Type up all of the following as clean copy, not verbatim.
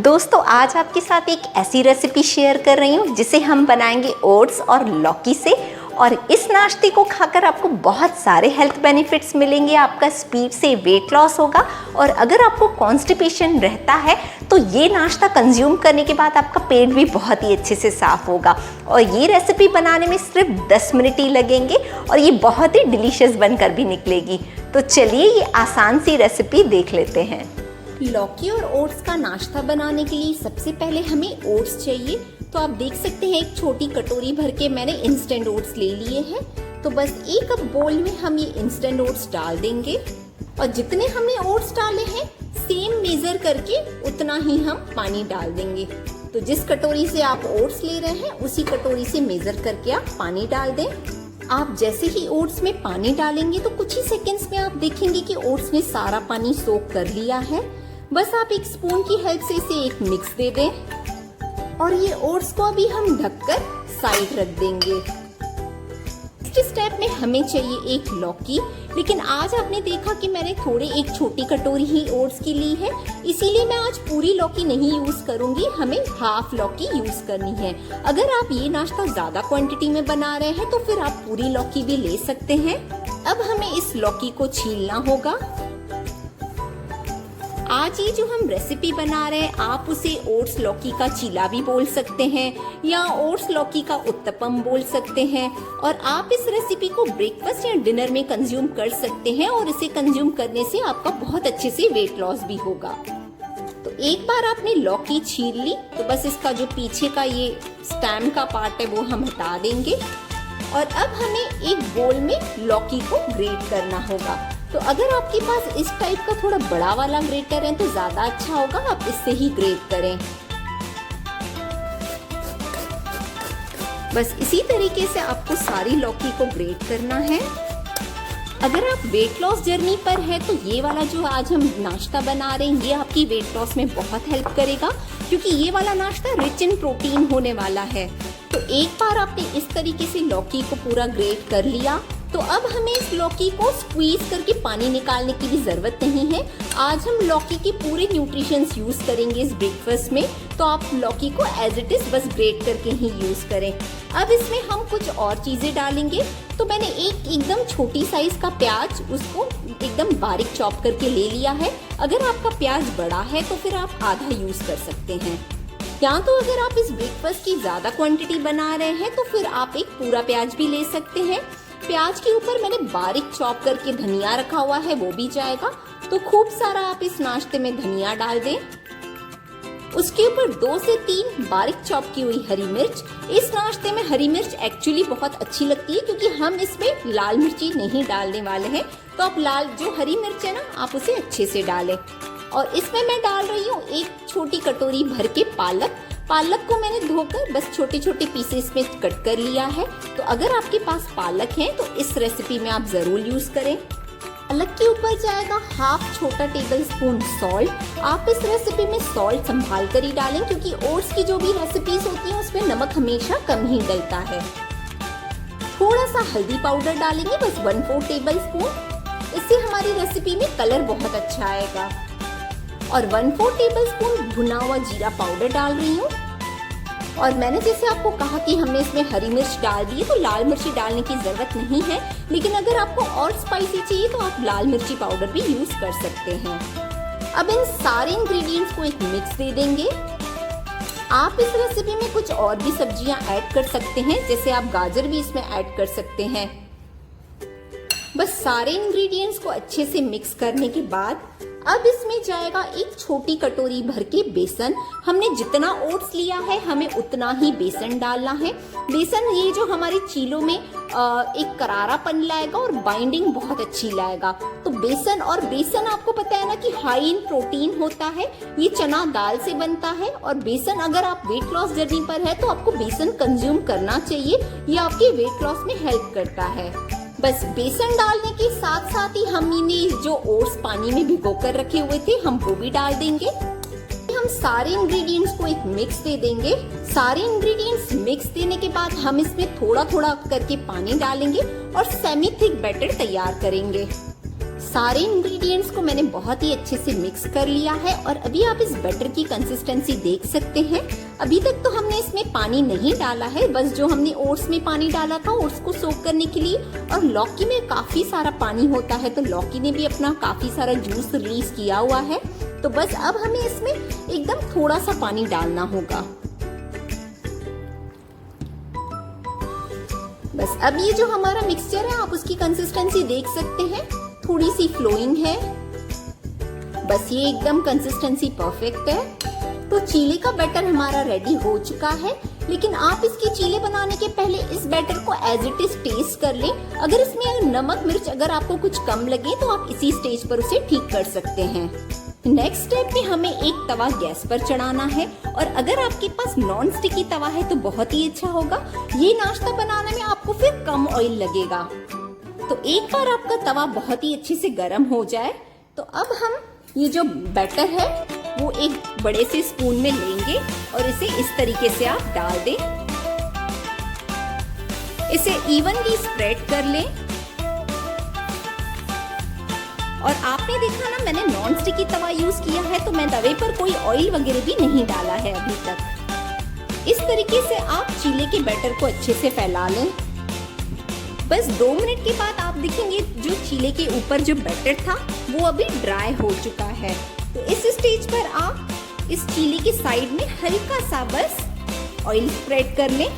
दोस्तों आज आपके साथ एक ऐसी रेसिपी शेयर कर रही हूँ जिसे हम बनाएंगे ओट्स और लौकी से। और इस नाश्ते को खाकर आपको बहुत सारे हेल्थ बेनिफिट्स मिलेंगे। आपका स्पीड से वेट लॉस होगा और अगर आपको कॉन्स्टिपेशन रहता है तो ये नाश्ता कंज्यूम करने के बाद आपका पेट भी बहुत ही अच्छे से साफ होगा। और ये रेसिपी बनाने में सिर्फ 10 मिनट ही लगेंगे और ये बहुत ही डिलीशियस बनकर भी निकलेगी। तो चलिए ये आसान सी रेसिपी देख लेते हैं। लौकी और ओट्स का नाश्ता बनाने के लिए सबसे पहले हमें ओट्स चाहिए। तो आप देख सकते हैं एक छोटी कटोरी भर के मैंने इंस्टेंट ओट्स ले लिए हैं। तो बस एक कप बोल में हम ये इंस्टेंट ओट्स डाल देंगे और जितने हमने ओट्स डाले हैं सेम मेजर करके उतना ही हम पानी डाल देंगे। तो जिस कटोरी से आप ओट्स ले रहे हैं उसी कटोरी से मेजर करके आप पानी डाल दें। आप जैसे ही ओट्स में पानी डालेंगे तो कुछ ही सेकंड्स में आप देखेंगे कि ओट्स ने सारा पानी सोख कर लिया है। बस आप एक स्पून की हेल्प से इसे एक मिक्स दे दें और ये ओट्स को अभी हम ढककर साइड रख देंगे। नेक्स्ट स्टेप में हमें चाहिए एक लौकी, लेकिन आज आपने देखा कि मैंने एक छोटी कटोरी ही ओट्स की ली है, इसीलिए मैं आज पूरी लौकी नहीं यूज करूंगी, हमें हाफ लौकी यूज करनी है। अगर आप ये नाश्ता ज्यादा क्वांटिटी में बना रहे हैं तो फिर आप पूरी लौकी भी ले सकते हैं। अब हमें इस लौकी को छीलना होगा। आज ये जो हम रेसिपी बना रहे हैं आप उसे ओट्स लौकी का चीला भी बोल सकते हैं या ओट्स लौकी का उत्तपम बोल सकते हैं। और आप इस रेसिपी को ब्रेकफास्ट या डिनर में कंज्यूम कर सकते हैं और इसे कंज्यूम करने से आपका बहुत अच्छे से वेट लॉस भी होगा। तो एक बार आपने लौकी छील ली तो बस इसका जो पीछे का ये स्टेम का पार्ट है वो हम हटा देंगे और अब हमें एक बोल में लौकी को ग्रेट करना होगा। तो अगर आपके पास इस टाइप का थोड़ा बड़ा वाला ग्रेटर है तो ज्यादा अच्छा होगा, आप इससे ही ग्रेट करें। बस इसी तरीके से आपको सारी लौकी को ग्रेट करना है। अगर आप वेट लॉस जर्नी पर है तो ये वाला जो आज हम नाश्ता बना रहे हैं ये आपकी वेट लॉस में बहुत हेल्प करेगा, क्योंकि ये वाला नाश्ता रिच इन प्रोटीन होने वाला है। तो एक बार आपने इस तरीके से लौकी को पूरा ग्रेट कर लिया तो अब हमें इस लौकी को स्क्वीज करके पानी निकालने की भी जरूरत नहीं है। आज हम लौकी के पूरे न्यूट्रिशंस यूज करेंगे इस ब्रेकफास्ट में, तो आप लौकी को एज इट इज बस ग्रेट करके ही यूज करें। अब इसमें हम कुछ और चीजें डालेंगे। तो मैंने एकदम छोटी साइज का प्याज उसको एकदम बारीक चॉप करके ले लिया है। अगर आपका प्याज बड़ा है तो फिर आप आधा यूज कर सकते हैं, या तो अगर आप इस ब्रेकफास्ट की ज्यादा क्वांटिटी बना रहे हैं तो फिर आप एक पूरा प्याज भी ले सकते हैं। प्याज के ऊपर मैंने बारीक चॉप करके धनिया रखा हुआ है, वो भी जाएगा। तो खूब सारा आप इस नाश्ते में धनिया डाल दें। उसके ऊपर 2 से 3 बारीक चॉप की हुई हरी मिर्च। इस नाश्ते में हरी मिर्च एक्चुअली बहुत अच्छी लगती है क्योंकि हम इसमें लाल मिर्ची नहीं डालने वाले हैं। तो आप लाल जो हरी मिर्च है ना आप उसे अच्छे से डालें। और इसमें मैं डाल रही हूँ एक छोटी कटोरी भर के पालक को मैंने धोकर बस छोटे छोटे पीसेस में कट कर लिया है। तो अगर आपके पास पालक है तो इस रेसिपी में आप जरूर यूज करें। पालक के ऊपर जाएगा हाफ छोटा टेबल स्पून सॉल्ट। आप इस रेसिपी में सॉल्ट संभाल कर ही डालें क्योंकि ओट्स की जो भी रेसिपीज होती हैं उसमें नमक हमेशा कम ही डलता है। थोड़ा सा हल्दी पाउडर डालेंगे, बस 1/4 टेबल स्पून। इससे हमारी रेसिपी में कलर बहुत अच्छा आएगा। और 1/4 टेबल स्पून भुना हुआ जीरा पाउडर डाल रही हूँ। और मैंने जैसे आपको कहा कि हमने इसमें हरी मिर्च डाल दी है तो लाल मिर्ची डालने की जरूरत नहीं है, लेकिन अगर आपको और स्पाइसी चाहिए तो आप लाल मिर्ची पाउडर भी यूज कर सकते हैं। अब इन सारे इंग्रेडिएंट्स को एक मिक्स दे देंगे। आप इस रेसिपी में कुछ और भी सब्जियां ऐड कर सकते हैं, जैसे आप गाजर भी इसमें ऐड कर सकते हैं। बस सारे इंग्रेडिएंट्स को अच्छे से मिक्स करने के बाद अब इसमें जाएगा एक छोटी कटोरी भर के बेसन। हमने जितना ओट्स लिया है हमें उतना ही बेसन डालना है। बेसन ये जो हमारे चीलों में एक करारापन लाएगा और बाइंडिंग बहुत अच्छी लाएगा। तो बेसन आपको पता है ना कि हाई इन प्रोटीन होता है, ये चना दाल से बनता है। और बेसन अगर आप वेट लॉस जर्नी पर है तो आपको बेसन कंज्यूम करना चाहिए, ये आपके वेट लॉस में हेल्प करता है। बस बेसन डालने के साथ साथ ही हमने जो ओट्स पानी में भिगो कर रखे हुए थे हम वो भी डाल देंगे। हम सारे इंग्रेडिएंट्स को एक मिक्स दे देंगे। सारे इंग्रेडिएंट्स मिक्स देने के बाद हम इसमें थोड़ा थोड़ा करके पानी डालेंगे और सेमी थिक बैटर तैयार करेंगे। सारे इंग्रेडिएंट्स को मैंने बहुत ही अच्छे से मिक्स कर लिया है और अभी आप इस बैटर की कंसिस्टेंसी देख सकते हैं। अभी तक तो हमने इसमें पानी नहीं डाला है, बस जो हमने ओट्स में पानी डाला था ओट्स को सोक करने के लिए, और लौकी में काफी सारा पानी होता है तो लौकी ने भी अपना काफी सारा जूस रिलीज किया हुआ है। तो बस अब हमें इसमें एकदम थोड़ा सा पानी डालना होगा। बस अब ये जो हमारा मिक्सचर है आप उसकी कंसिस्टेंसी देख सकते हैं, थोड़ी सी फ्लोइंग है। बस ये एकदम कंसिस्टेंसी परफेक्ट है। तो चीले का बैटर हमारा रेडी हो चुका है, लेकिन आप इसके चीले बनाने के पहले इस बैटर को एज इट इज टेस्ट कर लें। अगर इसमें नमक मिर्च अगर आपको कुछ कम लगे तो आप इसी स्टेज पर उसे ठीक कर सकते हैं। नेक्स्ट स्टेप में हमें एक तवा गैस पर चढ़ाना है, और अगर आपके पास नॉन स्टिकी तवा है तो बहुत ही अच्छा होगा। ये नाश्ता बनाने में आपको फिर कम ऑयल लगेगा। तो एक बार आपका तवा बहुत ही अच्छे से गर्म हो जाए तो अब हम ये जो बैटर है वो एक बड़े से स्पून में लेंगे और इसे इस तरीके से आप डाल दें। इसे इवनली स्प्रेड कर लें। और आपने देखा ना, मैंने नॉन स्टिकी तवा यूज किया है तो मैं तवे पर कोई ऑयल वगैरह भी नहीं डाला है अभी तक। इस तरीके से आप चीले के बैटर को अच्छे से फैला लें। बस 2 मिनट के बाद आप देखेंगे जो चीले के ऊपर जो बैटर था वो अभी ड्राई हो चुका है। तो इस स्टेज पर आप इस चीले के साइड में हल्का सा बस ऑयल स्प्रेड कर लें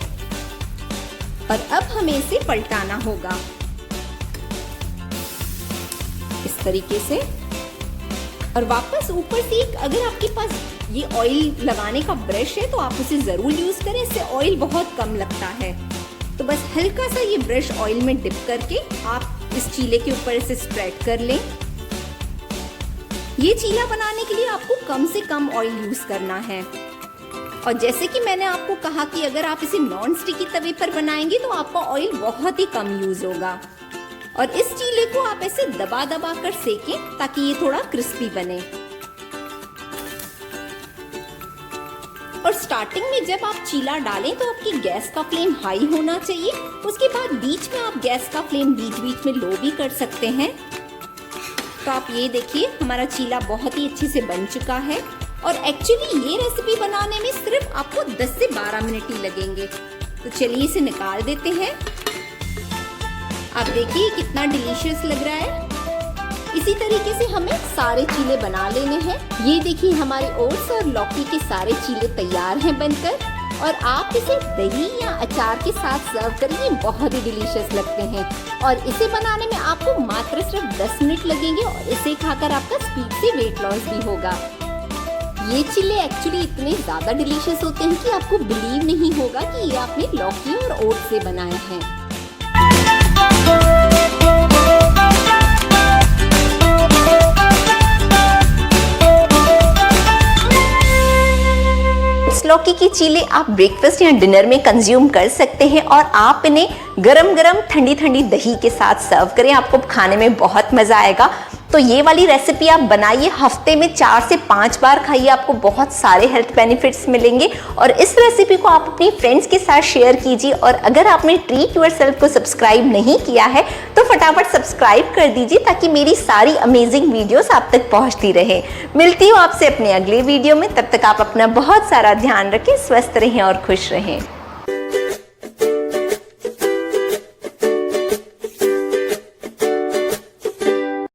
और अब हमें इसे पलटाना होगा इस तरीके से। और वापस ऊपर से अगर आपके पास ये ऑयल लगाने का ब्रश है तो आप उसे जरूर यूज करें, इससे ऑयल बहुत कम लगता है। तो बस हल्का सा ये ब्रश ऑयल में डिप करके आप इस चीले के ऊपर इसे स्प्रेड कर लें। ये चीला बनाने के लिए आपको कम से कम ऑयल यूज करना है। और जैसे कि मैंने आपको कहा कि अगर आप इसे नॉन स्टिकी तवे पर बनाएंगे तो आपका ऑयल बहुत ही कम यूज होगा। और इस चीले को आप ऐसे दबा दबा कर सेकें ताकि ये थोड़ा क्रिस्पी बने। और स्टार्टिंग में जब आप चीला डालें तो आपकी गैस का फ्लेम हाई होना चाहिए। उसके बाद बीच में आप गैस का फ्लेम बीच बीच में लो भी कर सकते हैं। तो आप ये देखिए हमारा चीला बहुत ही अच्छे से बन चुका है। और एक्चुअली ये रेसिपी बनाने में सिर्फ आपको 10 से 12 मिनट ही लगेंगे। तो चलिए इसे निकाल देते हैं। आप देखिए कितना डिलीशियस लग रहा है। इसी तरीके से हमें सारे चीले बना लेने हैं। ये देखिए हमारे ओट्स और लौकी के सारे चीले तैयार हैं बनकर। और आप इसे दही या अचार के साथ सर्व करिए, बहुत ही डिलीशियस लगते हैं। और इसे बनाने में आपको मात्र सिर्फ 10 मिनट लगेंगे और इसे खाकर आपका स्पीड से वेट लॉस भी होगा। ये चीले एक्चुअली इतने ज़्यादा डिलीशियस होते हैं कि आपको बिलीव नहीं होगा कि ये आपने लौकी और ओट्स से बनाए हैं। लौकी की चीले आप ब्रेकफास्ट या डिनर में कंज्यूम कर सकते हैं और आप इन्हें गरम गरम ठंडी ठंडी दही के साथ सर्व करें, आपको खाने में बहुत मजा आएगा। तो ये वाली रेसिपी आप बनाइए, हफ्ते में 4 से 5 बार खाइए, आपको बहुत सारे हेल्थ बेनिफिट्स मिलेंगे। और इस रेसिपी को आप अपनी फ्रेंड्स के साथ शेयर कीजिए। और अगर आपने ट्रीट योरसेल्फ को सब्सक्राइब नहीं किया है तो फटाफट सब्सक्राइब कर दीजिए ताकि मेरी सारी अमेजिंग वीडियोस आप तक पहुंचती रहे। मिलती हूँ आपसे अपने अगले वीडियो में, तब तक आप अपना बहुत सारा ध्यान रखें, स्वस्थ रहें और खुश रहें।